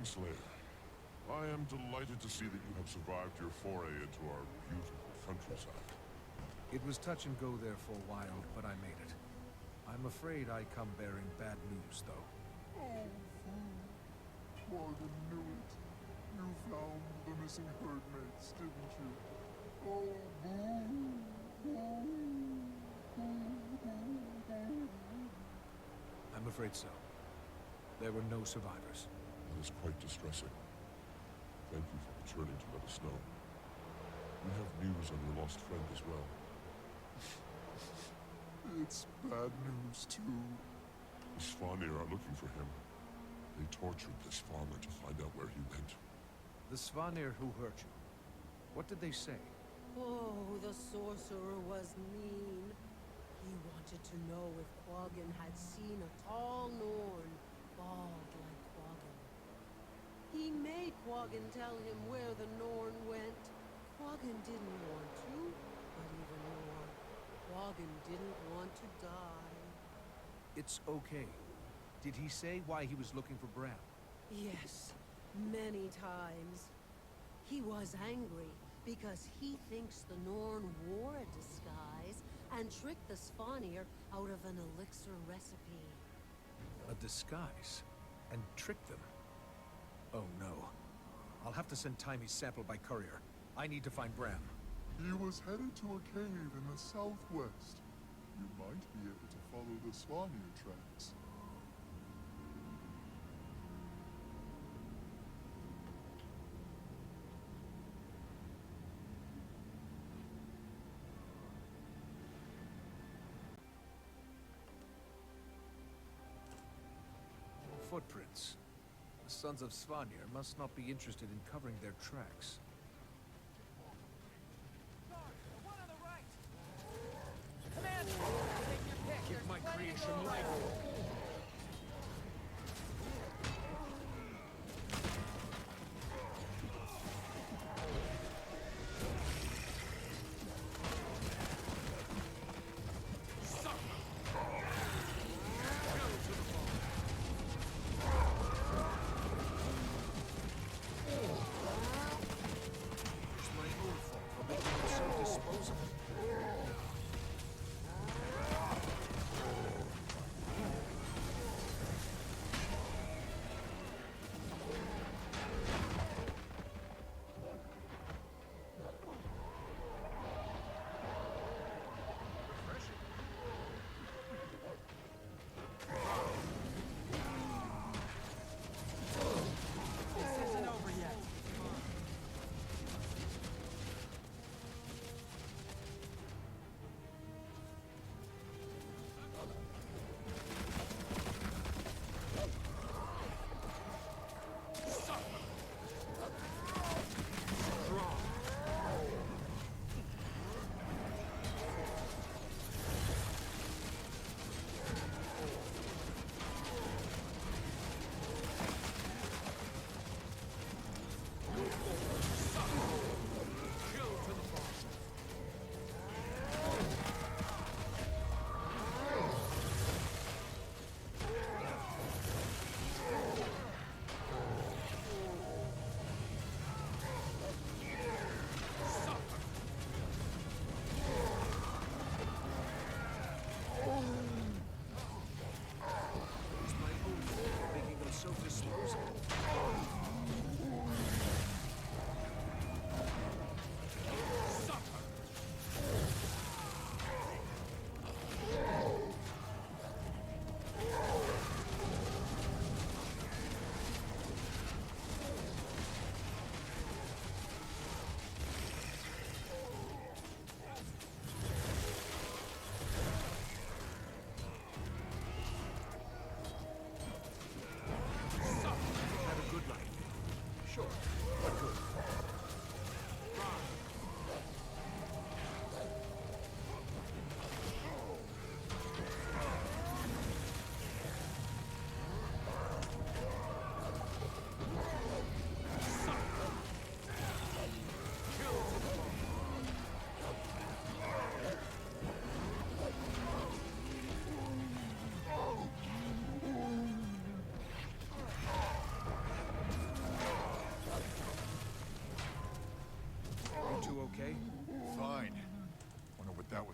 Kingslayer, I am delighted to see that you have survived your foray into our beautiful countryside. It was touch and go there for a while, but I made it. I'm afraid I come bearing bad news, though. Oh, fool. Quaggan knew it. You found the missing herdmates, didn't you? Oh, boo! I'm afraid so. There were no survivors. That is quite distressing. Thank you for returning to let us know. We have news on your lost friend as well. It's bad news, too. The Svanir are looking for him. They tortured this farmer to find out where he went. The Svanir who hurt you. What did they say? Oh, the sorcerer was mean. He wanted to know if Quaggan had seen a tall Norn, bald like Quaggan. He made Quaggan tell him where the Norn went. Quaggan didn't want to, but even more, Quaggan didn't want to die. It's okay. Did he say why he was looking for Bram? Yes, many times. He was angry because he thinks the Norn wore a disguise and tricked the Svanir out of an elixir recipe. A disguise? And trick them? Oh no. I'll have to send Timy's sample by courier. I need to find Bram. He was headed to a cave in the southwest. You might be able to follow the Svanir tracks. Footprints. The Sons of Svanir must not be interested in covering their tracks. Give my creation life!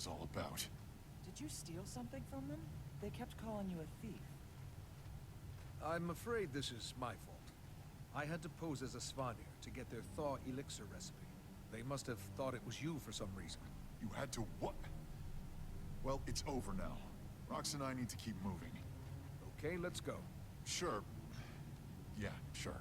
was all about. Did you steal something from them? They kept calling you a thief. I'm afraid this is my fault. I had to pose as a Svanir to get their thaw elixir recipe. They must have thought it was you for some reason. You had to what? Well, it's over now. Rox and I need to keep moving. Okay, let's go. Sure. Yeah, sure.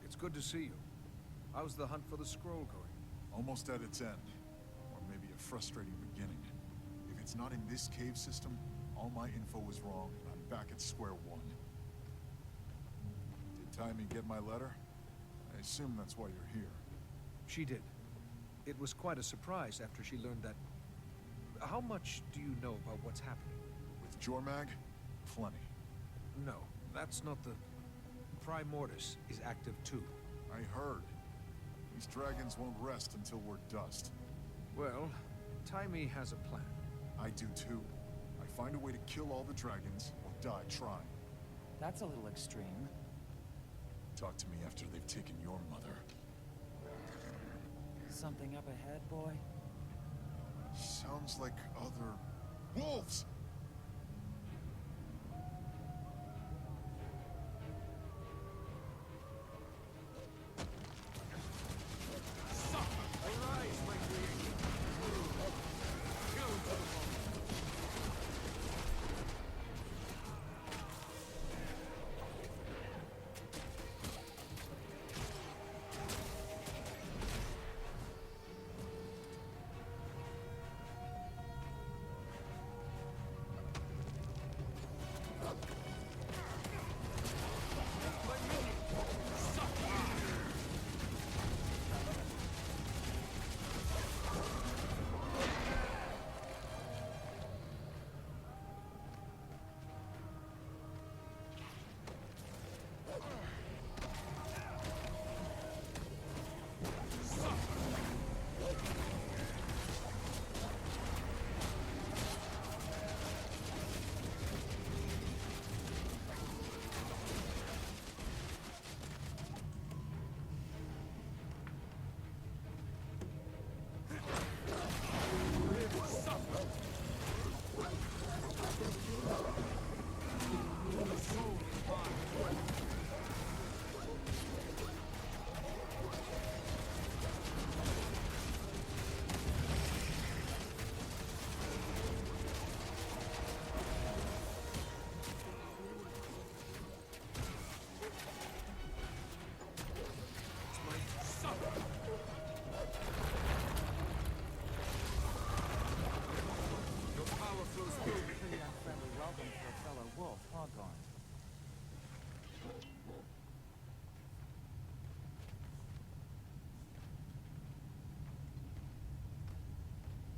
It's good to see you. How's the hunt for the scroll going? Almost at its end. Or maybe a frustrating beginning. If it's not in this cave system, all my info was wrong, and I'm back at square one. Did Timmy get my letter? I assume that's why you're here. She did. It was quite a surprise after she learned that... How much do you know about what's happening? With Jormag? Plenty. No, that's not the... Primordius is active too. I heard. These dragons won't rest until we're dust. Well, Timmy has a plan. I do too. I find a way to kill all the dragons, or die trying. That's a little extreme. Talk to me after they've taken your mother. Something up ahead, boy? Sounds like other... wolves!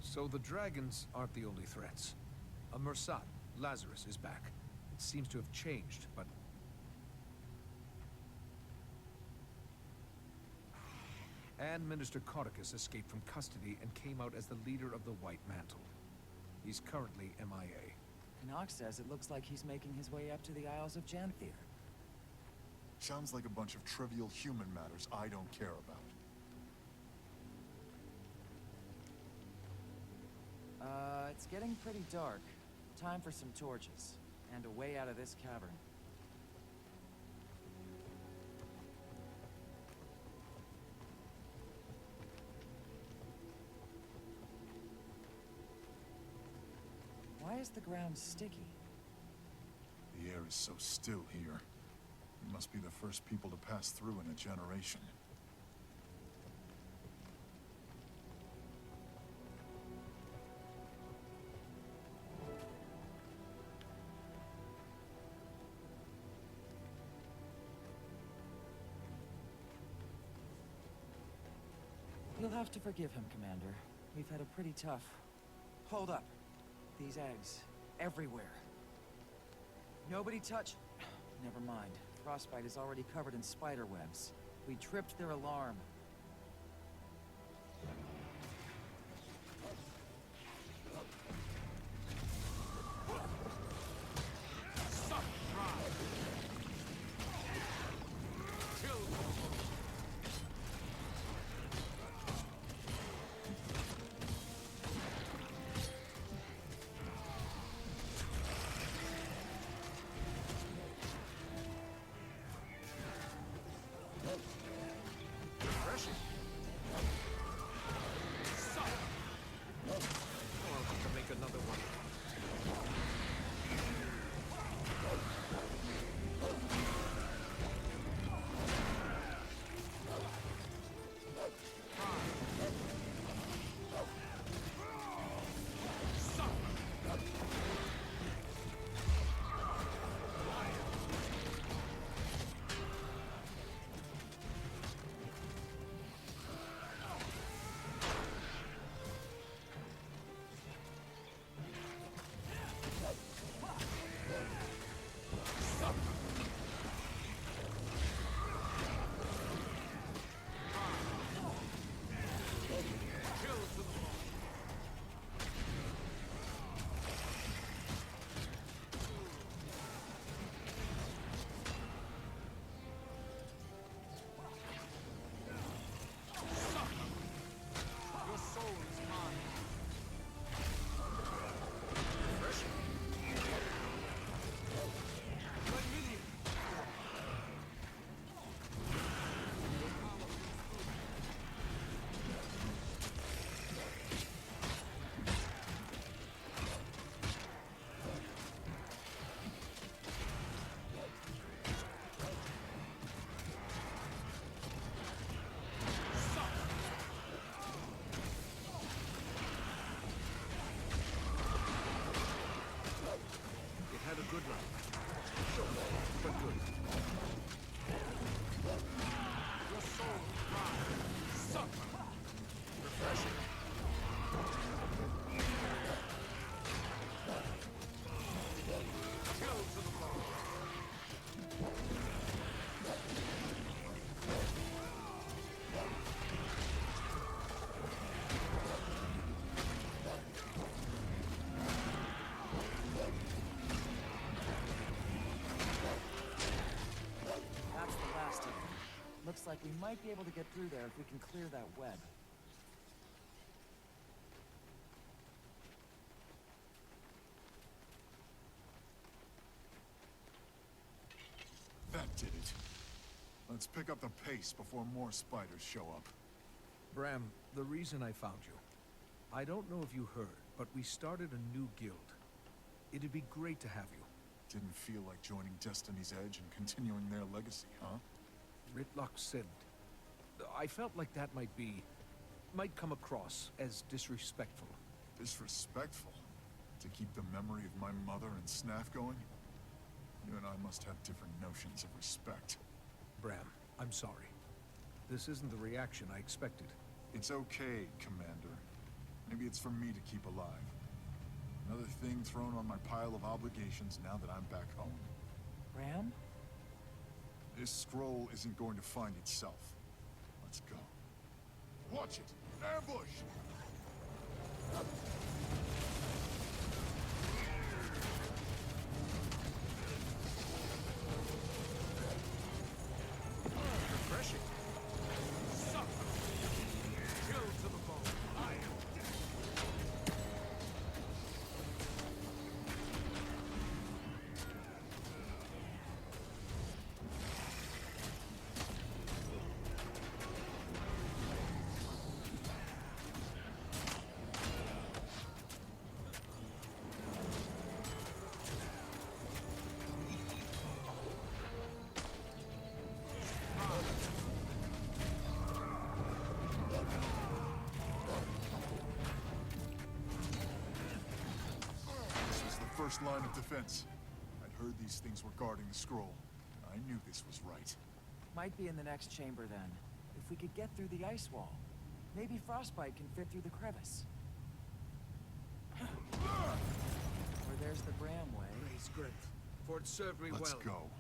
So the dragons aren't the only threats. A Mursat, Lazarus, is back. It seems to have changed, but... And Minister Codicus escaped from custody and came out as the leader of the White Mantle. He's currently MIA. Knox says it looks like he's making his way up to the Isles of Janthier. Sounds like a bunch of trivial human matters I don't care about. It's getting pretty dark. Time for some torches, and a way out of this cavern. Why is the ground sticky? The air is so still here. We must be the first people to pass through in a generation. You'll have to forgive him, Commander. We've had a pretty tough... Hold up. These eggs. Everywhere. Nobody touch... Never mind. Frostbite is already covered in spider webs. We tripped their alarm. We might be able to get through there if we can clear that web. That did it. Let's pick up the pace before more spiders show up. Bram, the reason I found you. I don't know if you heard, but we started a new guild. It'd be great to have you. Didn't feel like joining Destiny's Edge and continuing their legacy, huh? Ritlock said... I felt like that might come across as disrespectful. Disrespectful? To keep the memory of my mother and Snaff going? You and I must have different notions of respect. Bram, I'm sorry. This isn't the reaction I expected. It's okay, Commander. Maybe it's for me to keep alive. Another thing thrown on my pile of obligations now that I'm back home. Ram? This scroll isn't going to find itself. Let's go. Watch it! Ambush! Refreshing. Suffer. Kill to the bone. I am dead. First line of defense. I'd heard these things were guarding the scroll. I knew this was right. Might be in the next chamber then. If we could get through the ice wall. Maybe frostbite can fit through the crevice. Or there's the Bram way. Praise Grieta, for it served me Let's well. go.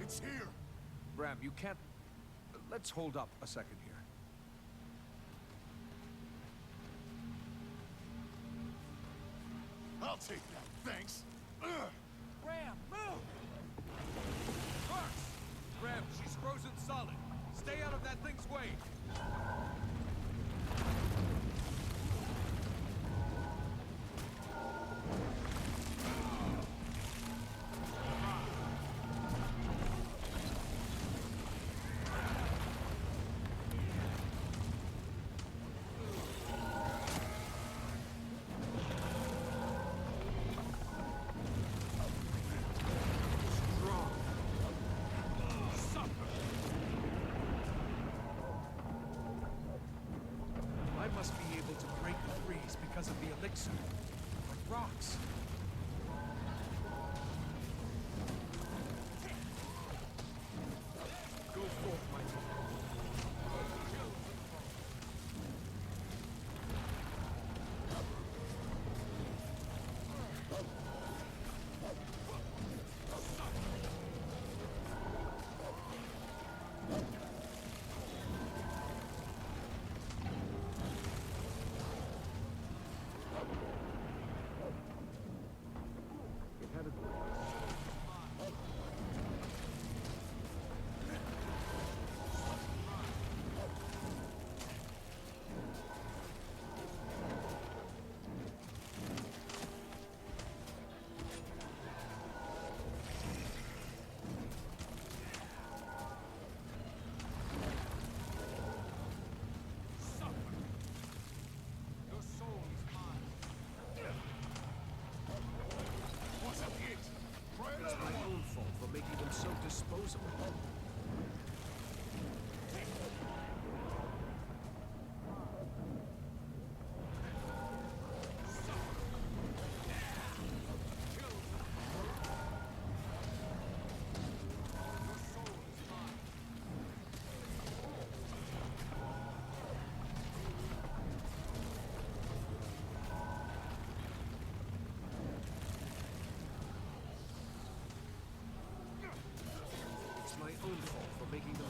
It's here! Bram, you can't... Let's hold up a second here. I'll take that, thanks! Bram, move! Fox! Bram, she's frozen solid. Stay out of that thing's way. Must be able to break the freeze because of the elixir. Like rocks. Go forth, my lord.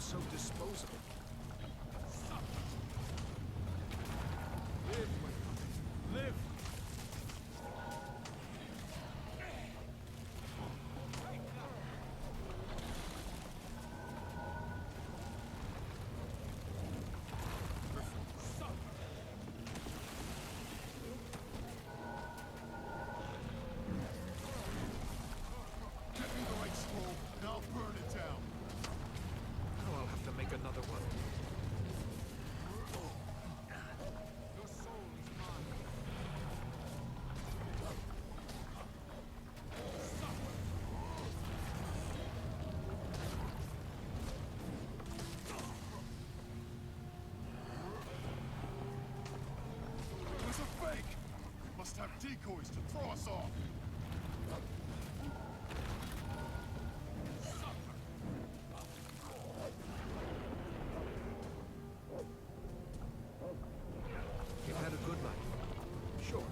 so disposable. Live, my friend. Live! Another one. Your soul is mine. It was a fake! It must have decoys to throw us off! You've had a good life. Short,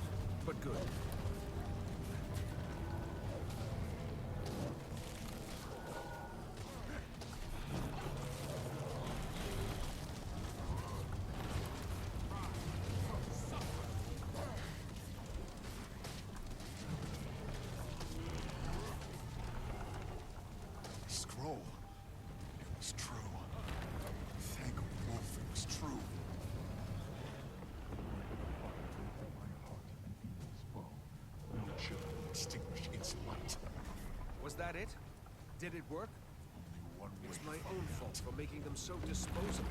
but good. Scroll. It was true. Thank Wolf, it was true. Extinguish its light. Was that it? Did it work? Only one way. It's my own fault for making them so disposable.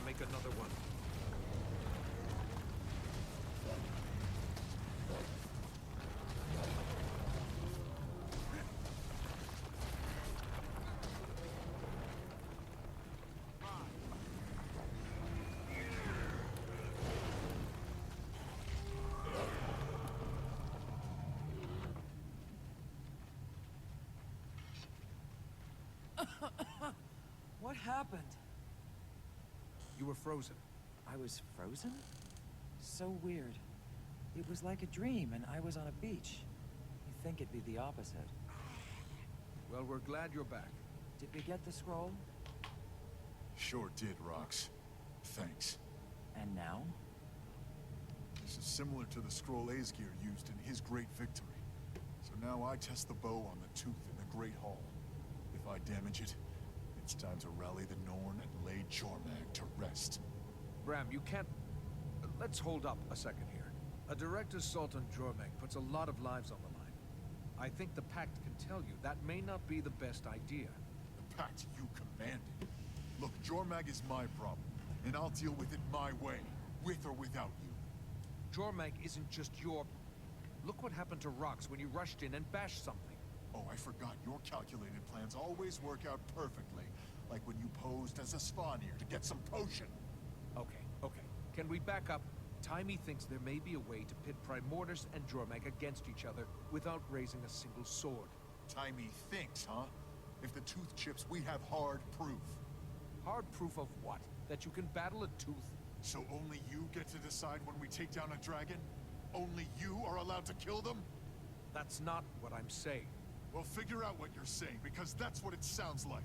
Make another one. What happened? You were frozen. I was frozen? So weird. It was like a dream, and I was on a beach. You'd think it'd be the opposite. Well, we're glad you're back. Did we get the scroll? Sure did, Rox. Thanks. And now? This is similar to the scroll Aesgeir used in his great victory. So now I test the bow on the tooth in the Great Hall. If I damage it, it's time to rally the Norn and lay Jormag to rest. Bram, you can't... Let's hold up a second here. A direct assault on Jormag puts a lot of lives on the line. I think the Pact can tell you that may not be the best idea. The Pact you commanded. Look, Jormag is my problem, and I'll deal with it my way, with or without you. Jormag isn't just your... Look what happened to Rox when you rushed in and bashed something. Oh, I forgot. Your calculated plans always work out perfectly. Like when you posed as a Svanir to get some potion. Okay. Can we back up? Timey thinks there may be a way to pit Primordus and Jormag against each other without raising a single sword. Timey thinks, huh? If the tooth chips, we have hard proof. Hard proof of what? That you can battle a tooth? So only you get to decide when we take down a dragon? Only you are allowed to kill them? That's not what I'm saying. Well, figure out what you're saying, because that's what it sounds like.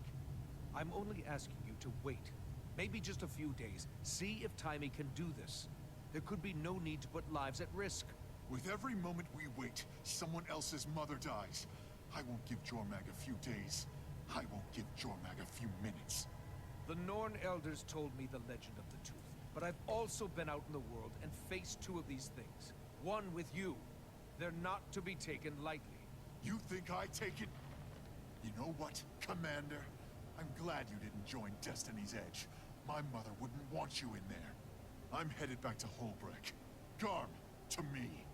I'm only asking you to wait. Maybe just a few days. See if Timey can do this. There could be no need to put lives at risk. With every moment we wait, someone else's mother dies. I won't give Jormag a few days. I won't give Jormag a few minutes. The Norn elders told me the legend of the tooth, but I've also been out in the world and faced two of these things. One with you. They're not to be taken lightly. You think I take it? You know what, Commander? I'm glad you didn't join Destiny's Edge. My mother wouldn't want you in there. I'm headed back to Holbreck. Garm, to me.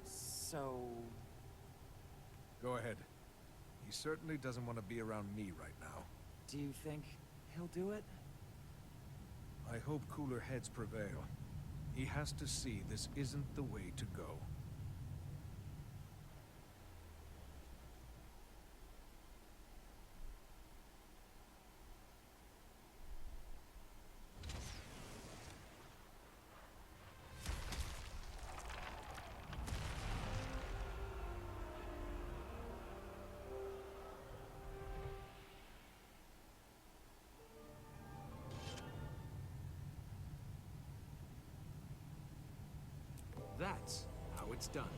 So... Go ahead. He certainly doesn't want to be around me right now. do you think he'll do it? I hope cooler heads prevail. He has to see this isn't the way to go. That's how it's done.